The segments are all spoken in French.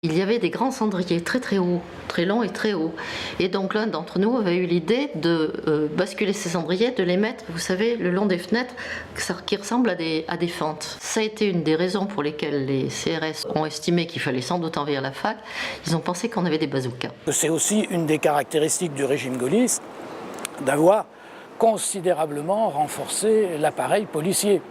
Il y avait des grands cendriers très très hauts, très longs et très hauts. Et donc l'un d'entre nous avait eu l'idée de basculer ces cendriers, de les mettre, vous savez, le long des fenêtres, qui ressemblent à des fentes. Ça a été une des raisons pour lesquelles les CRS ont estimé qu'il fallait sans doute envahir la fac. Ils ont pensé qu'on avait des bazookas. C'est aussi une des caractéristiques du régime gaulliste d'avoir considérablement renforcé l'appareil policier.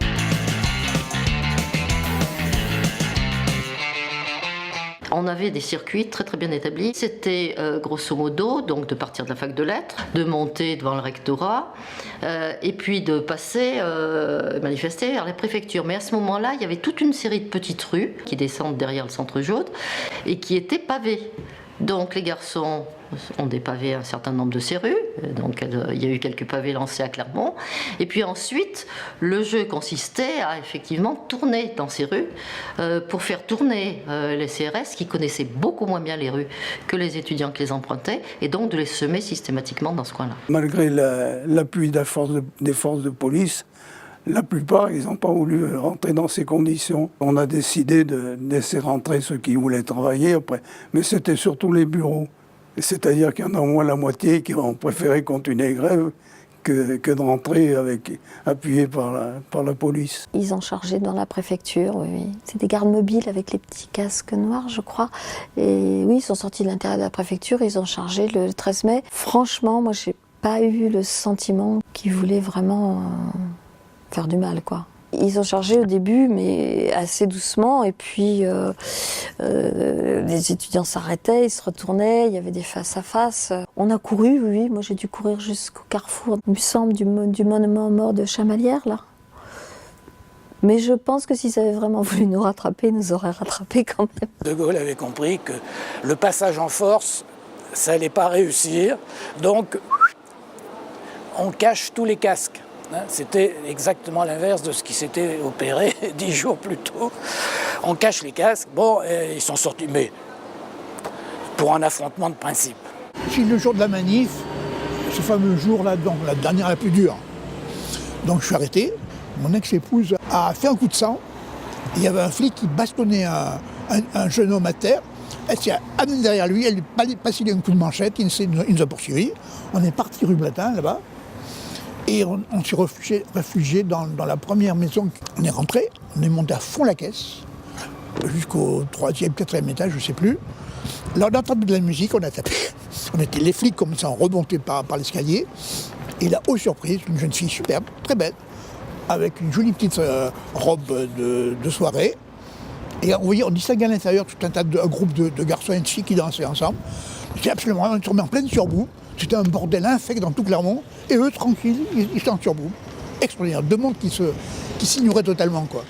On avait des circuits très très bien établis. C'était grosso modo donc de partir de la fac de lettres, de monter devant le rectorat et puis de passer manifester vers la préfecture. Mais à ce moment-là, il y avait toute une série de petites rues qui descendent derrière le centre Jaude et qui étaient pavées. Donc les garçons ont dépavé un certain nombre de ces rues, donc il y a eu quelques pavés lancés à Clermont, et puis ensuite le jeu consistait à effectivement tourner dans ces rues pour faire tourner les CRS qui connaissaient beaucoup moins bien les rues que les étudiants qui les empruntaient, et donc de les semer systématiquement dans ce coin-là. Malgré l'appui des forces de police, la plupart, ils n'ont pas voulu rentrer dans ces conditions. On a décidé de laisser rentrer ceux qui voulaient travailler après. Mais c'était surtout les bureaux. C'est-à-dire qu'il y en a au moins la moitié qui ont préféré continuer grève que de rentrer appuyés par la police. Ils ont chargé dans la préfecture, oui. C'est des gardes mobiles avec les petits casques noirs, je crois. Et oui, ils sont sortis de l'intérieur de la préfecture, ils ont chargé le 13 mai. Franchement, moi, j'ai pas eu le sentiment qu'ils voulaient vraiment faire du mal, quoi. Ils ont chargé au début, mais assez doucement, et puis les étudiants s'arrêtaient, ils se retournaient, il y avait des face-à-face. On a couru, oui, moi j'ai dû courir jusqu'au carrefour, il me semble, du monument aux morts de Chamalières, là. Mais je pense que s'ils avaient vraiment voulu nous rattraper, ils nous auraient rattrapés quand même. De Gaulle avait compris que le passage en force, ça n'allait pas réussir, donc on cache tous les casques. C'était exactement l'inverse de ce qui s'était opéré 10 jours plus tôt. On cache les casques, bon, ils sont sortis, mais pour un affrontement de principe. C'est le jour de la manif, ce fameux jour-là, donc la dernière la plus dure. Donc je suis arrêté, mon ex-épouse a fait un coup de sang, il y avait un flic qui bastonnait un jeune homme à terre, elle s'est amenée derrière lui, elle lui a passé un coup de manchette, il nous a poursuivis. On est parti rue Blatin, là-bas. Et on s'est réfugié dans la première maison. On est rentré, on est monté à fond la caisse, jusqu'au 3e, 4e étage, je ne sais plus. Là, on a entendu de la musique, on a tapé. Les flics commençaient à remonter par l'escalier. Et là, aux surprises, une jeune fille superbe, très belle, avec une jolie petite robe de soirée. Et on distinguait à l'intérieur tout un groupe de garçons et de filles qui dansaient ensemble. C'était absolument, on est tombé en pleine surboue. C'était un bordel infect dans tout Clermont. Et eux, tranquilles, ils étaient en surboue. Extraordinaire. Deux mondes qui s'ignoraient totalement, quoi.